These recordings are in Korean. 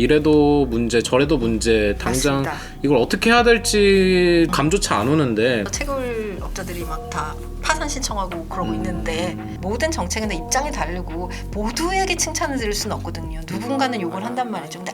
이래도 문제 저래도 문제 당장 맞습니다. 이걸 어떻게 해야 될지 감조차 안 오는데 채굴업자들이 막 다 파산 신청하고 그러고 있는데 모든 정책은 입장이 다르고 모두에게 칭찬을 드릴 수는 없거든요. 누군가는 욕을 한단 말이죠.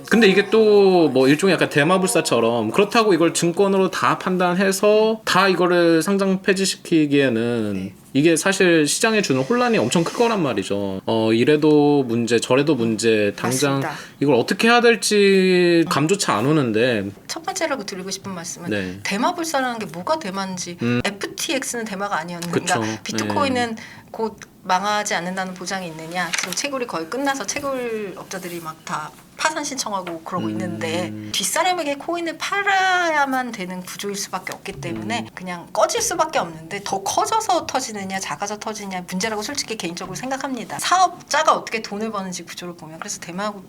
근데 이게 또 뭐 일종의 약간 대마불사처럼 그렇다고 이걸 증권으로 다 판단해서 다 이거를 상장 폐지시키기에는 이게 사실 시장에 주는 혼란이 엄청 클 거란 말이죠. 이래도 문제 저래도 문제 당장 맞습니다. 이걸 어떻게 해야 될지 감조차 안 오는데 첫 번째라고 드리고 싶은 말씀은 네. 대마불사라는 게 뭐가 대마인지 FTX는 대마가 아니었는가 그쵸. 비트코인은 곧 망하지 않는다는 보장이 있느냐 지금 채굴이 거의 끝나서 채굴업자들이 막 다 파산 신청하고 그러고 있는데 뒷사람에게 코인을 팔아야만 되는 구조일 수밖에 없기 때문에 그냥 꺼질 수밖에 없는데 더 커져서 터지느냐 작아져 터지느냐 문제라고 솔직히 개인적으로 생각합니다. 사업자가 어떻게 돈을 버는지 구조를 보면 그래서 대마하고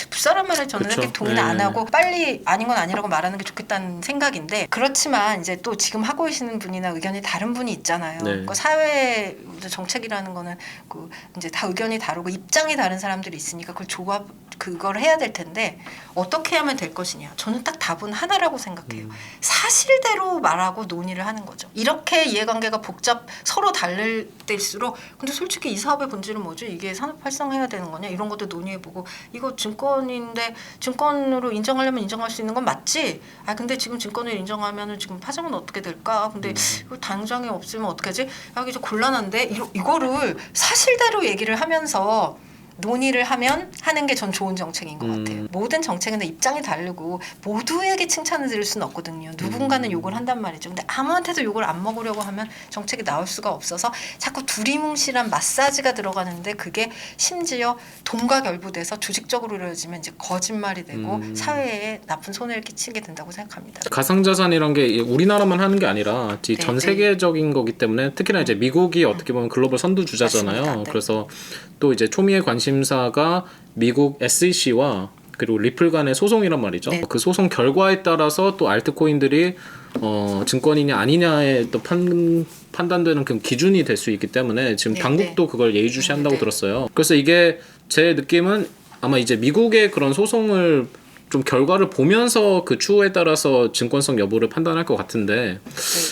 불사란 말을 저는 그쵸. 이렇게 동의는 안 하고 빨리 아닌 건 아니라고 말하는 게 좋겠다는 생각인데 그렇지만 이제 또 지금 하고 계시는 분이나 의견이 다른 분이 있잖아요. 네. 그 사회 정책이라는 거는 그 이제 다 의견이 다르고 입장이 다른 사람들이 있으니까 그걸 해야 될 텐데 어떻게 하면 될 것이냐. 저는 딱 답은 하나라고 생각해요. 사실대로 말하고 논의를 하는 거죠. 이렇게 이해관계가 서로 다를 때일수록 근데 솔직히 이 사업의 본질은 뭐지? 이게 산업 활성화해야 되는 거냐? 이런 것도 논의해보고 이거 증권인데 증권으로 인정하려면 인정할 수 있는 건 맞지? 근데 지금 증권을 인정하면은 지금 파장은 어떻게 될까? 근데 이거 당장에 없으면 어떡하지? 이게 좀 곤란한데 이거를 사실대로 얘기를 하면서 논의를 하는 게 전 좋은 정책인 것 같아요. 모든 정책은 입장이 다르고 모두에게 칭찬을 드릴 수는 없거든요. 누군가는 욕을 한단 말이죠. 근데 아무한테도 욕을 안 먹으려고 하면 정책이 나올 수가 없어서 자꾸 두리뭉실한 마사지가 들어가는데 그게 심지어 돈과 결부돼서 조직적으로 이루어지면 이제 거짓말이 되고 사회에 나쁜 손해를 끼치게 된다고 생각합니다. 가상자산이란 게 우리나라만 하는 게 아니라 네, 전 네. 세계적인 거기 때문에 특히나 이제 미국이 어떻게 보면 글로벌 선두주자잖아요. 맞습니다. 네. 그래서 또 이제 초미의 관심사가 미국 SEC와 그리고 리플 간의 소송이란 말이죠. 네. 그 소송 결과에 따라서 또 알트코인들이 증권이냐 아니냐에 또 판단되는 그 기준이 될 수 있기 때문에 지금 네, 당국도 네. 그걸 예의주시한다고 네. 들었어요. 그래서 이게 제 느낌은 아마 이제 미국의 그런 소송을 좀 결과를 보면서 그 추후에 따라서 증권성 여부를 판단할 것 같은데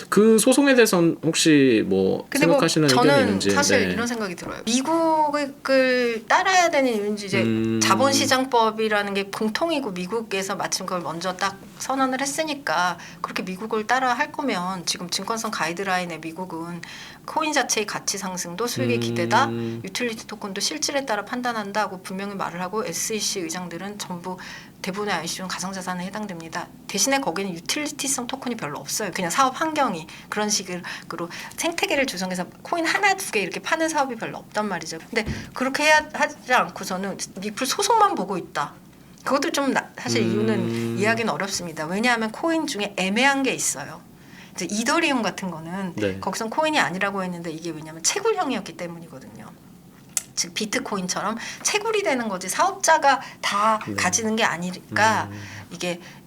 그 소송에 대해서는 혹시 뭐 생각하시는 의견이 있는지. 저는 사실 네. 이런 생각이 들어요. 미국을 따라야 되는 이유는 이제 자본시장법이라는 게 공통이고 미국에서 마침 그걸 먼저 딱 선언을 했으니까 그렇게 미국을 따라 할 거면 지금 증권성 가이드라인에 미국은 코인 자체의 가치 상승도 수익의 기대다, 유틸리티 토큰도 실질에 따라 판단한다고 분명히 말을 하고 SEC 의장들은 전부 대부분의 ICO는 가상자산에 해당됩니다. 대신에 거기는 유틸리티성 토큰이 별로 없어요. 그냥 사업 환경이 그런 식으로 생태계를 조성해서 코인 하나 두 개 이렇게 파는 사업이 별로 없단 말이죠. 근데 그렇게 하지 않고서는 리플 소송만 보고 있다. 그것도 좀 사실 이유는 이해하기는 어렵습니다. 왜냐하면 코인 중에 애매한 게 있어요. 이제 이더리움 같은 거는 네. 거기선 코인이 아니라고 했는데 이게 왜냐하면 채굴형이었기 때문이거든요. 즉 비트코인처럼 채굴이 되는 거지 사업자가 다 가지는 게 아니니까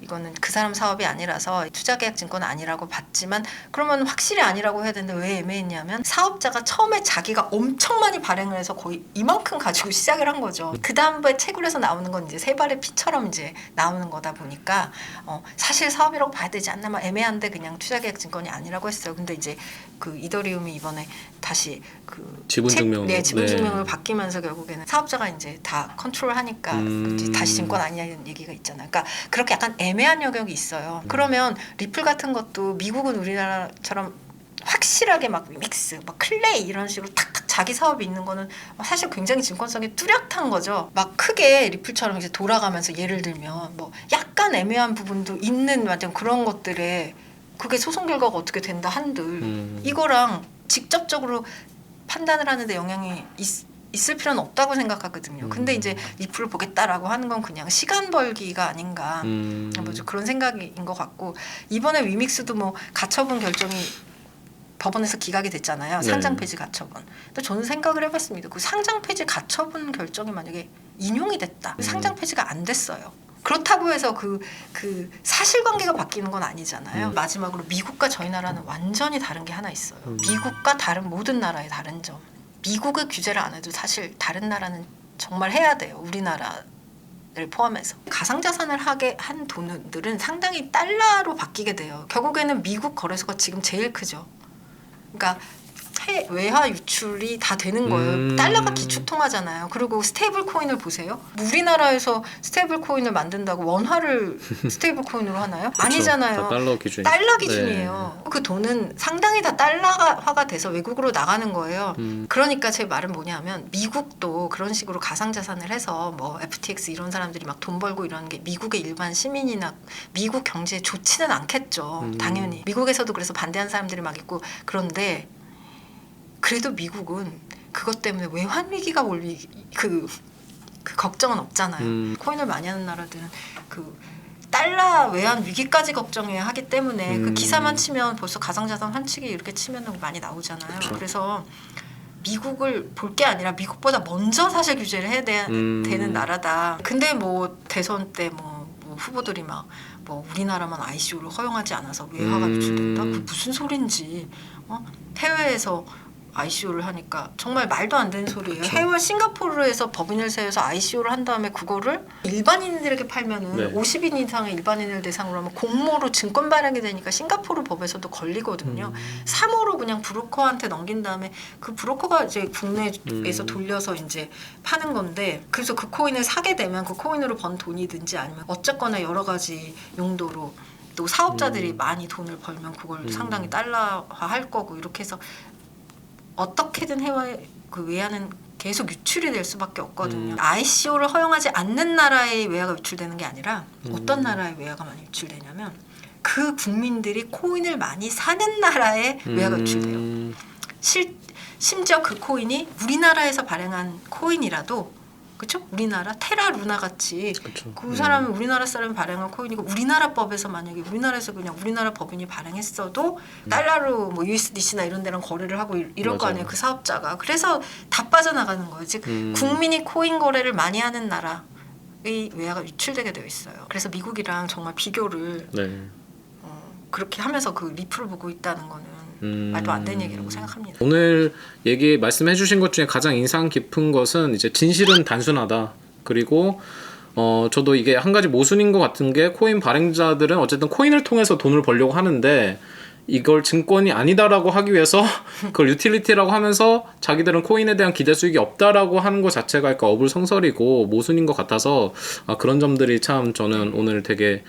이거는 그 사람 사업이 아니라서 투자계약증권은 아니라고 봤지만 그러면 확실히 아니라고 해야 되는데 왜 애매했냐면 사업자가 처음에 자기가 엄청 많이 발행을 해서 거의 이만큼 가지고 시작을 한 거죠. 그 다음에 채굴해서 나오는 건 이제 세 발의 피처럼 이제 나오는 거다 보니까 사실 사업이라고 봐야 되지 않나 막 애매한데 그냥 투자계약증권이 아니라고 했어요. 근데 이제 그 이더리움이 이번에 다시 그 지분증명으로 지분증명으로 바뀌면서 결국에는 사업자가 이제 다 컨트롤하니까 다시 증권 아니냐는 얘기가 있잖아요. 그러니까 그렇게 약간 애매한 영역이 있어요. 그러면 리플 같은 것도 미국은 우리나라처럼 확실하게 막 믹스, 막 클레이 이런 식으로 탁탁 자기 사업이 있는 거는 사실 굉장히 증권성이 뚜렷한 거죠. 막 크게 리플처럼 이제 돌아가면서 예를 들면 뭐 약간 애매한 부분도 있는 완전 그런 것들에 그게 소송 결과가 어떻게 된다 한들 이거랑 직접적으로 판단을 하는데 영향이 있을 필요는 없다고 생각하거든요. 근데 이제 리플을 보겠다라고 하는 건 그냥 시간 벌기가 아닌가 뭐죠 그런 생각인 것 같고 이번에 위믹스도 뭐 가처분 결정이 법원에서 기각이 됐잖아요. 상장 폐지 가처분. 근데 저는 생각을 해봤습니다. 그 상장 폐지 가처분 결정이 만약에 인용이 됐다. 상장 폐지가 안 됐어요. 그렇다고 해서 그 사실관계가 바뀌는 건 아니잖아요. 마지막으로 미국과 저희 나라는 완전히 다른 게 하나 있어요. 미국과 다른 모든 나라의 다른 점. 미국의 규제를 안 해도 사실 다른 나라는 정말 해야 돼요. 우리나라 포함해서 가상자산을 하게 한 돈들은 상당히 달러로 바뀌게 돼요. 결국에는 미국 거래소가 지금 제일 크죠. 그러니까 외화 유출이 다 되는 거예요. 달러가 기축통화잖아요. 그리고 스테이블 코인을 보세요. 우리나라에서 스테이블 코인을 만든다고 원화를 스테이블 코인으로 하나요? 그쵸, 아니잖아요. 다 달러 기준. 달러 기준이에요. 그 돈은 상당히 다 달러화가 돼서 외국으로 나가는 거예요. 그러니까 제 말은 뭐냐면 미국도 그런 식으로 가상자산을 해서 뭐 FTX 이런 사람들이 막 돈 벌고 이러는 게 미국의 일반 시민이나 미국 경제에 좋지는 않겠죠. 당연히. 미국에서도 그래서 반대하는 사람들이 막 있고 그런데 그래도 미국은 그것 때문에 외환 위기가 올 그 걱정은 없잖아요. 코인을 많이 하는 나라들은 그 달러 외환 위기까지 걱정해야 하기 때문에 그 기사만 치면 벌써 가상자산 환치기 이렇게 치면 많이 나오잖아요. 그쵸. 그래서 미국을 볼 게 아니라 미국보다 먼저 사실 규제를 해야 되는 나라다. 근데 뭐 대선 때 뭐 후보들이 막 뭐 우리나라만 ICO를 허용하지 않아서 외화가 유출된다? 그 무슨 소린지 해외에서 ICO를 하니까 정말 말도 안 되는 소리예요. 그쵸. 해외 싱가포르에서 법인을 세워서 ICO를 한 다음에 그거를 일반인들에게 팔면은 네. 50인 이상의 일반인을 대상으로 하면 공모로 증권 발행이 되니까 싱가포르 법에서도 걸리거든요. 3호로 그냥 브로커한테 넘긴 다음에 그 브로커가 이제 국내에서 돌려서 이제 파는 건데 그래서 그 코인을 사게 되면 그 코인으로 번 돈이든지 아니면 어쨌거나 여러 가지 용도로 또 사업자들이 많이 돈을 벌면 그걸 상당히 달러화할 거고 이렇게 해서 어떻게든 해외 그 외화는 계속 유출이 될 수밖에 없거든요. ICO를 허용하지 않는 나라의 외화가 유출되는 게 아니라 어떤 나라의 외화가 많이 유출되냐면 그 국민들이 코인을 많이 사는 나라의 외화가 유출돼요. 심지어 그 코인이 우리나라에서 발행한 코인이라도 그렇죠? 우리나라 테라 루나 같이 그쵸. 그 사람은 우리나라 사람이 발행한 코인이고 우리나라 법에서 만약에 우리나라에서 그냥 우리나라 법인이 발행했어도 달러로 뭐 USDC나 이런 데랑 거래를 하고 이럴 거 맞아요. 아니에요. 그 사업자가. 그래서 다 빠져나가는 거예요. 즉 국민이 코인 거래를 많이 하는 나라의 외화가 유출되게 되어 있어요. 그래서 미국이랑 정말 비교를 네. 그렇게 하면서 그 리플을 보고 있다는 거는 말도 안 되는 얘기라고 생각합니다. 오늘 얘기 말씀해주신 것 중에 가장 인상 깊은 것은 이제 진실은 단순하다. 그리고 저도 이게 한 가지 모순인 것 같은 게 코인 발행자들은 어쨌든 코인을 통해서 돈을 벌려고 하는데 이걸 증권이 아니다라고 하기 위해서 그걸 유틸리티라고 하면서 자기들은 코인에 대한 기대 수익이 없다라고 하는 것 자체가 약간 어불성설이고 모순인 것 같아서 그런 점들이 참 저는 오늘 되게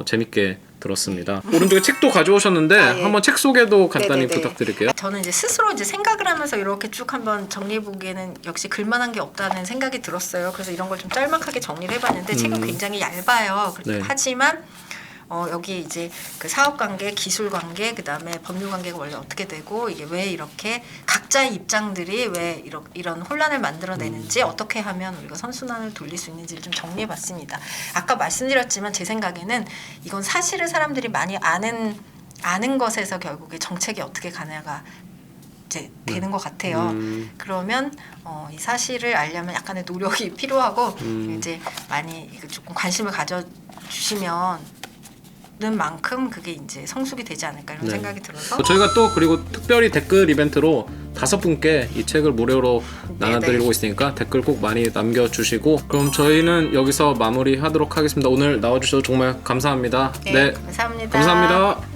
재밌게 들었습니다. 오른쪽에 책도 가져오셨는데 예. 한번 책 소개도 간단히 네네네. 부탁드릴게요. 저는 이제 스스로 이제 생각을 하면서 이렇게 쭉 한번 정리해 보기에는 역시 글만한 게 없다는 생각이 들었어요. 그래서 이런 걸 좀 짤막하게 정리를 해봤는데 책은 굉장히 얇아요. 네. 하지만 여기 이제 그 사업 관계, 기술 관계, 그 다음에 법률 관계가 원래 어떻게 되고 이게 왜 이렇게 각자의 입장들이 왜 이런 혼란을 만들어내는지 어떻게 하면 우리가 선순환을 돌릴 수 있는지를 좀 정리해봤습니다. 아까 말씀드렸지만 제 생각에는 이건 사실을 사람들이 많이 아는 것에서 결국에 정책이 어떻게 가냐가 이제 되는 것 같아요. 그러면 이 사실을 알려면 약간의 노력이 필요하고 이제 많이 조금 관심을 가져주시면 는 만큼 그게 이제 성숙이 되지 않을까 이런 네. 생각이 들어서 저희가 또 그리고 특별히 댓글 이벤트로 5분께 이 책을 무료로 나눠드리고 있으니까 댓글 꼭 많이 남겨주시고 그럼 저희는 여기서 마무리하도록 하겠습니다. 오늘 나와주셔서 정말 감사합니다. 네, 감사합니다. 감사합니다.